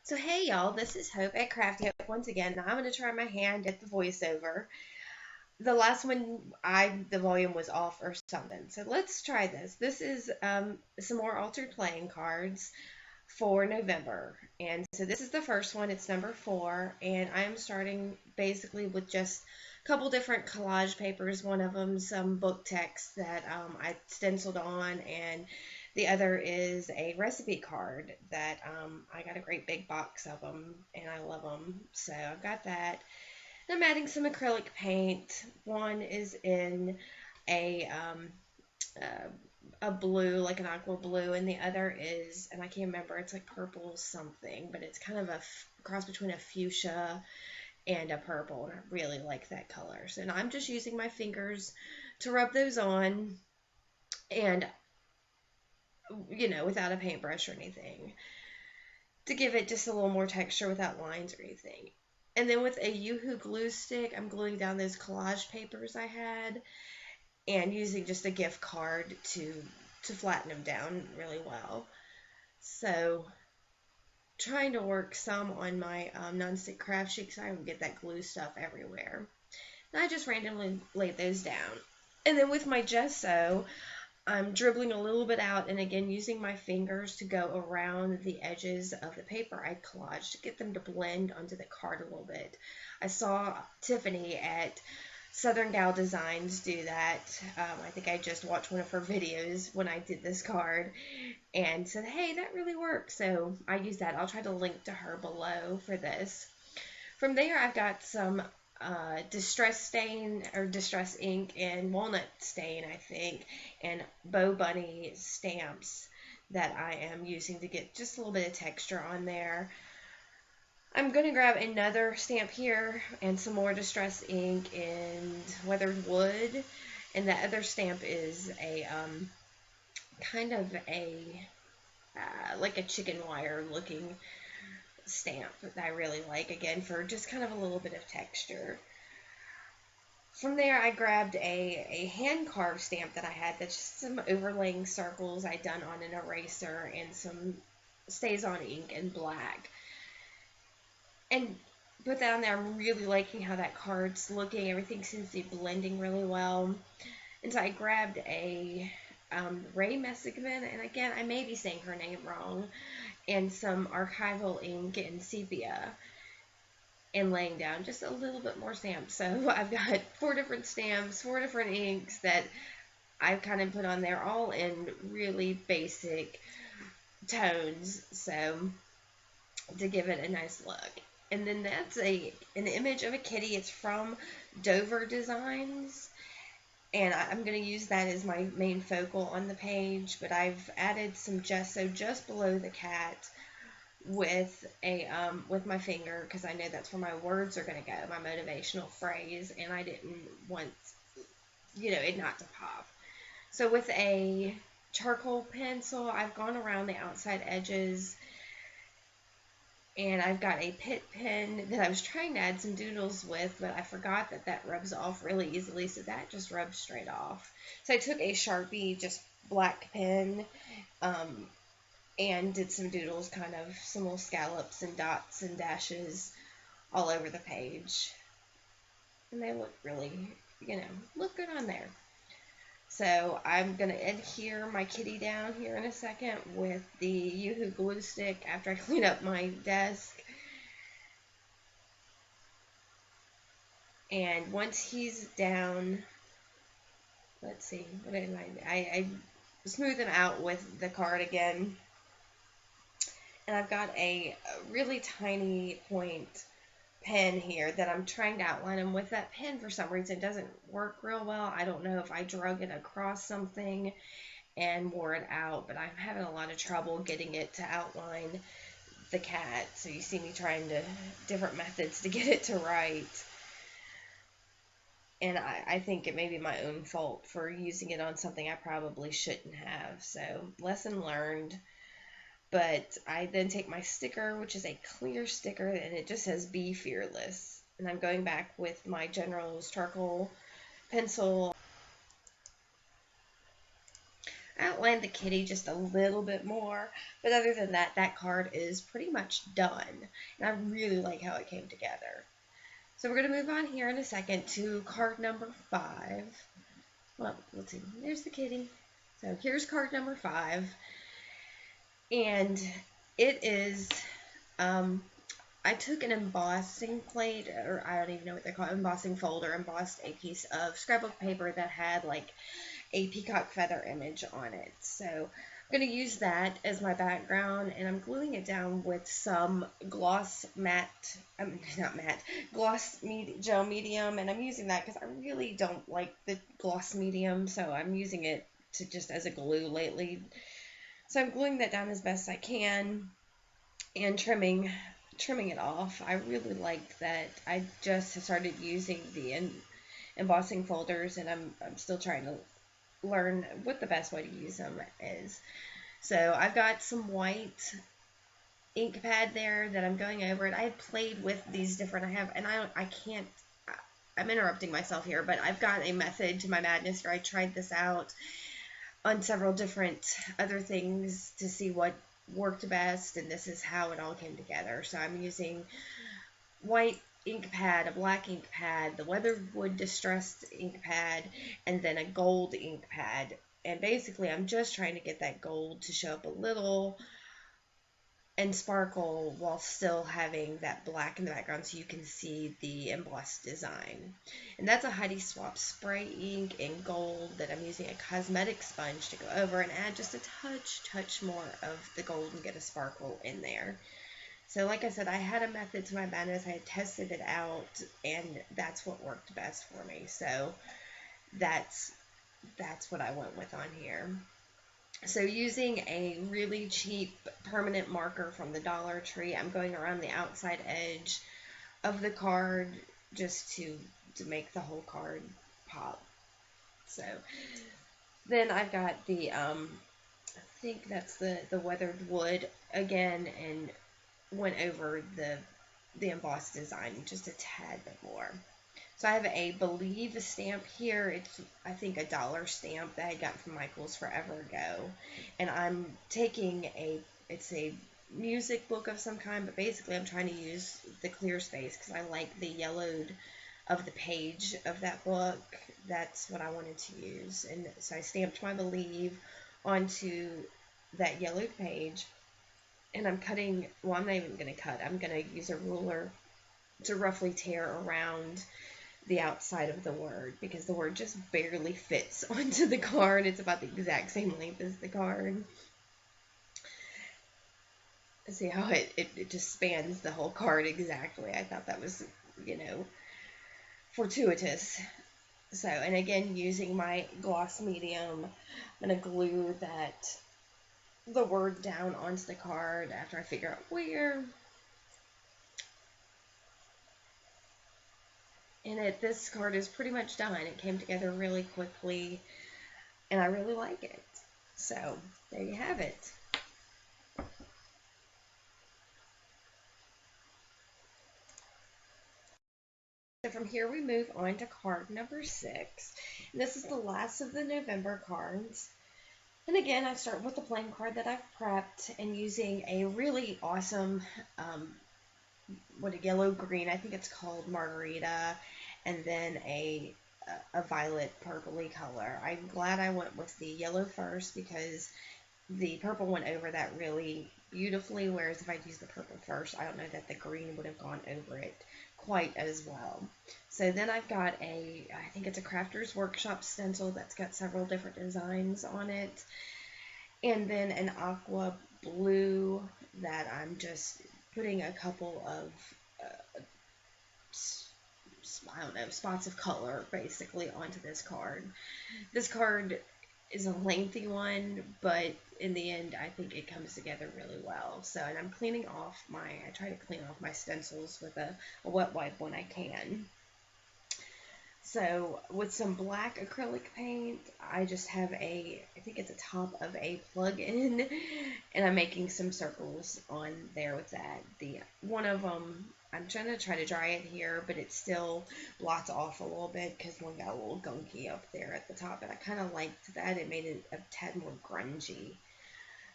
So hey y'all, this is Hope at Crafty Hope once again. Now I'm going to try my hand at the voiceover. The last one, the volume was off or something. So let's try this. This is some more altered playing cards for November. And so this is the first one. It's number 4. And I am starting basically with just a couple different collage papers. One of them some book text that I stenciled on, and the other is a recipe card that I got a great big box of them, and I love them. So I've got that. I'm adding some acrylic paint. One is in a blue, like an aqua blue, and the other is, and I can't remember, it's like purple something, but it's kind of a cross between a fuchsia and a purple, and I really like that color. So now I'm just using my fingers to rub those on, and without a paintbrush or anything, to give it just a little more texture without lines or anything. And then with a Yoo-Hoo glue stick, I'm gluing down those collage papers I had, and using just a gift card to flatten them down really well. So trying to work some on my nonstick craft sheet because I would get that glue stuff everywhere. And I just randomly laid those down. And then with my gesso, I'm dribbling a little bit out, and again using my fingers to go around the edges of the paper I collaged to get them to blend onto the card a little bit. I saw Tiffany at Southern Gal Designs do that. I think I just watched one of her videos when I did this card and said, hey, that really works. So I used that. I'll try to link to her below for this. From there, I've got some distress stain or distress ink and walnut stain, I think, and Bow Bunny stamps that I am using to get just a little bit of texture on there. I'm going to grab another stamp here and some more distress ink and weathered wood, and the other stamp is a kind of a like a chicken wire looking stamp that I really like, again, for just kind of a little bit of texture. From there, I grabbed a hand carved stamp that I had that's just some overlaying circles I'd done on an eraser and some stays on ink in black, and put that on there. I'm really liking how that card's looking. Everything seems to be blending really well. And so I grabbed a Ray Messickman, and again, I may be saying her name wrong, and some archival ink and sepia, and laying down just a little bit more stamps. So I've got 4 different stamps, 4 different inks that I've kind of put on there, all in really basic tones, so to give it a nice look. And then that's an image of a kitty. It's from Dover Designs, and I'm going to use that as my main focal on the page, but I've added some gesso just below the cat with my finger, because I know that's where my words are going to go, my motivational phrase, and I didn't want it not to pop. So with a charcoal pencil, I've gone around the outside edges, and I've got a pit pen that I was trying to add some doodles with, but I forgot that rubs off really easily, so that just rubs straight off. So I took a Sharpie, just black pen, and did some doodles, kind of some little scallops and dots and dashes all over the page. And they look really, look good on there. So I'm going to adhere my kitty down here in a second with the Yoo-Hoo glue stick after I clean up my desk. And once he's down, let's see, what did I smooth him out with the card again. And I've got a really tiny point pen here that I'm trying to outline him with. That pen, for some reason, doesn't work real well. I don't know if I drug it across something and wore it out, but I'm having a lot of trouble getting it to outline the cat. So you see me trying different methods to get it to write. And I think it may be my own fault for using it on something I probably shouldn't have. So lesson learned. But I then take my sticker, which is a clear sticker, and it just says "Be Fearless." And I'm going back with my General's charcoal pencil. I outlined the kitty just a little bit more, but other than that, that card is pretty much done. And I really like how it came together. So we're going to move on here in a second to card number 5. Well, let's see. There's the kitty. So here's card number 5. And it is, I took an embossing plate, or I don't even know what they call it, embossing folder, embossed a piece of scrapbook paper that had like a peacock feather image on it. So I'm going to use that as my background, and I'm gluing it down with some gloss matte, not matte, gloss gel medium, and I'm using that because I really don't like the gloss medium, so I'm using it to just as a glue lately. So I'm gluing that down as best I can and trimming it off. I really like that. I just started using the embossing folders, and I'm still trying to learn what the best way to use them is. So I've got some white ink pad there that I'm going over it. I had played with these different, I can't, I'm interrupting myself here, but I've got a method to my madness here. I tried this out on several different other things to see what worked best, and this is how it all came together. So I'm using white ink pad, a black ink pad, the Weatherwood Distressed ink pad, and then a gold ink pad. And basically, I'm just trying to get that gold to show up a little and sparkle while still having that black in the background so you can see the embossed design. And that's a Heidi Swapp spray ink in gold that I'm using a cosmetic sponge to go over and add just a touch more of the gold and get a sparkle in there. So like I said, I had a method to my madness. I had tested it out, and that's what worked best for me. So that's what I went with on here. So using a really cheap permanent marker from the Dollar Tree, I'm going around the outside edge of the card just to make the whole card pop. So then I've got the, I think that's the weathered wood again, and went over the embossed design just a tad bit more. So I have a Believe stamp here. It's, I think, a dollar stamp that I got from Michael's forever ago. And I'm taking it's a music book of some kind, but basically I'm trying to use the clear space because I like the yellowed of the page of that book. That's what I wanted to use. And so I stamped my Believe onto that yellowed page. And I'm cutting, well, I'm not even going to cut. I'm going to use a ruler to roughly tear around the outside of the word because the word just barely fits onto the card. It's about the exact same length as the card. See how it just spans the whole card exactly. I thought that was, fortuitous. So, and again, using my gloss medium, I'm going to glue the word down onto the card after I figure out where. And this card is pretty much done. It came together really quickly, and I really like it. So, there you have it. So from here we move on to card number 6. And this is the last of the November cards. And again, I start with the plain card that I've prepped and using a really awesome, a yellow-green, I think it's called Margarita, and then a violet purpley color. I'm glad I went with the yellow first because the purple went over that really beautifully, whereas if I'd used the purple first, I don't know that the green would have gone over it quite as well. So then I've got I think it's a Crafter's Workshop stencil that's got several different designs on it, and then an aqua blue that I'm just putting a couple of I don't know, spots of color basically onto this card. This card is a lengthy one, but in the end, I think it comes together really well. So, and I'm cleaning off I try to clean off my stencils with a wet wipe when I can. So with some black acrylic paint, I just have I think it's a top of a plug-in, and I'm making some circles on there with that. The one of them, I'm try to dry it here, but it still blots off a little bit because one got a little gunky up there at the top, and I kind of liked that. It made it a tad more grungy.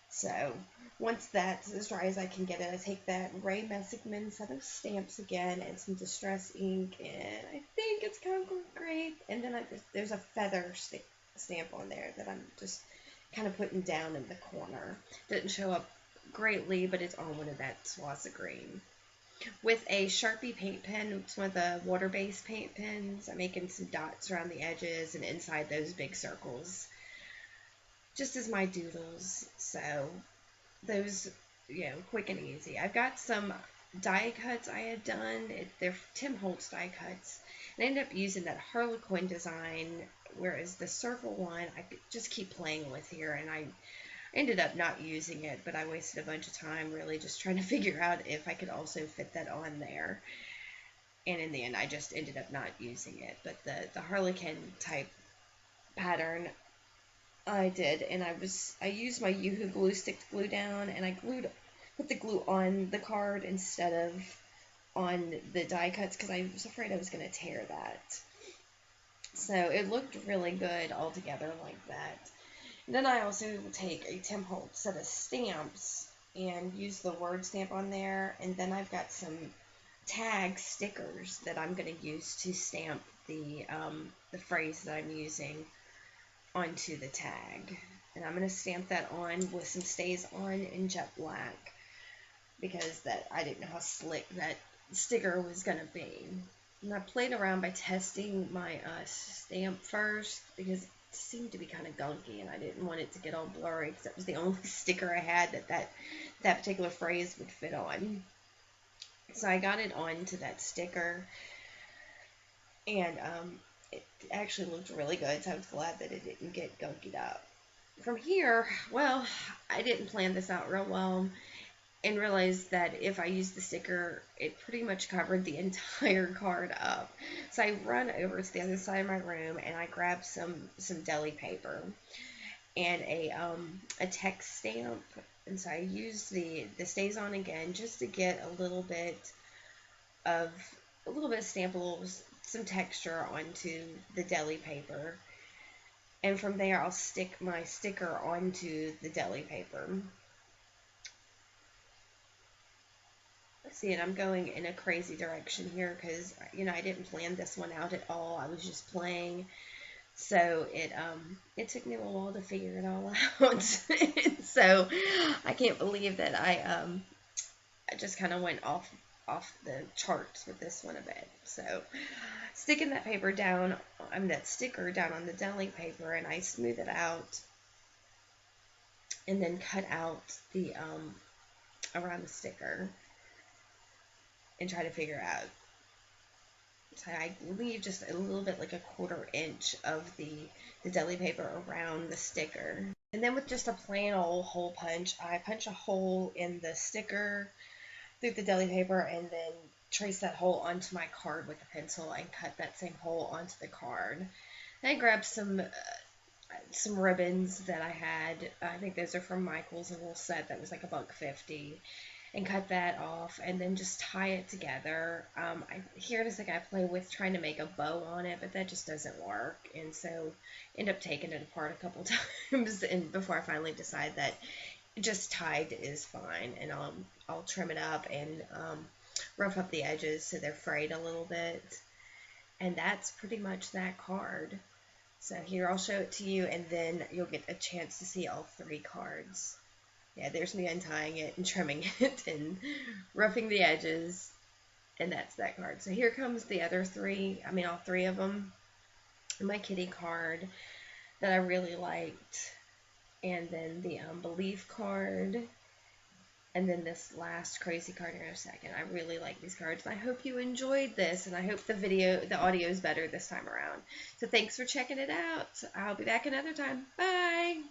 So once that's as dry as I can get it, I take that Ray Messigman set of stamps again and some Distress ink, and I think it's going to go great. And then there's a feather stamp on there that I'm just kind of putting down in the corner. Didn't show up greatly, but it's on one of that swaths of green. With a Sharpie paint pen, it's one of the water-based paint pens, I'm making some dots around the edges and inside those big circles, just as my doodles. So those, quick and easy. I've got some die cuts I had done. They're Tim Holtz die cuts. And I ended up using that Harlequin design, whereas the circle one I could just keep playing with here, and I ended up not using it, but I wasted a bunch of time really just trying to figure out if I could also fit that on there. And in the end, I just ended up not using it. But the Harlequin type pattern I did, and I used my Yoo-Hoo glue stick to glue down, and I put the glue on the card instead of on the die cuts because I was afraid I was going to tear that. So it looked really good all together like that. And then I also take a Tim Holtz set of stamps and use the word stamp on there, and then I've got some tag stickers that I'm going to use to stamp the phrase that I'm using onto the tag. And I'm going to stamp that on with some Stays On in jet black because I didn't know how slick that sticker was going to be. And I played around by testing my stamp first because it seemed to be kind of gunky and I didn't want it to get all blurry because that was the only sticker I had that particular phrase would fit on. So I got it onto that sticker, and it actually looked really good, so I was glad that it didn't get gunkied up. From here, well, I didn't plan this out real well and realized that if I used the sticker, it pretty much covered the entire card up. So I run over to the other side of my room and I grab some deli paper and a text stamp. And so I used the Stays On again just to get a little bit of stamp, some texture onto the deli paper. And from there, I'll stick my sticker onto the deli paper. See, and I'm going in a crazy direction here because, I didn't plan this one out at all. I was just playing. So it took me a little while to figure it all out. So I can't believe that I just kind of went off the charts with this one a bit. So sticking that paper down, that sticker down on the deli paper, and I smooth it out and then cut out the around the sticker and try to figure out. So I leave just a little bit, like a 1/4 inch of the deli paper around the sticker. And then with just a plain old hole punch, I punch a hole in the sticker through the deli paper and then trace that hole onto my card with a pencil and cut that same hole onto the card. Then I grabbed some ribbons that I had. I think those are from Michael's, a little set that was like $1.50, and cut that off and then just tie it together. Here it is, like I play with trying to make a bow on it, but that just doesn't work, and so end up taking it apart a couple times and before I finally decide that just tied is fine, and I'll trim it up and rough up the edges so they're frayed a little bit, and that's pretty much that card. So here, I'll show it to you, and then you'll get a chance to see all 3 cards. Yeah, there's me untying it and trimming it and roughing the edges, and that's that card. So here comes the other 3, all 3 of them. My kitty card that I really liked, and then the Belief card, and then this last crazy card here in a second. I really like these cards. I hope you enjoyed this, and I hope the audio is better this time around. So thanks for checking it out. I'll be back another time. Bye!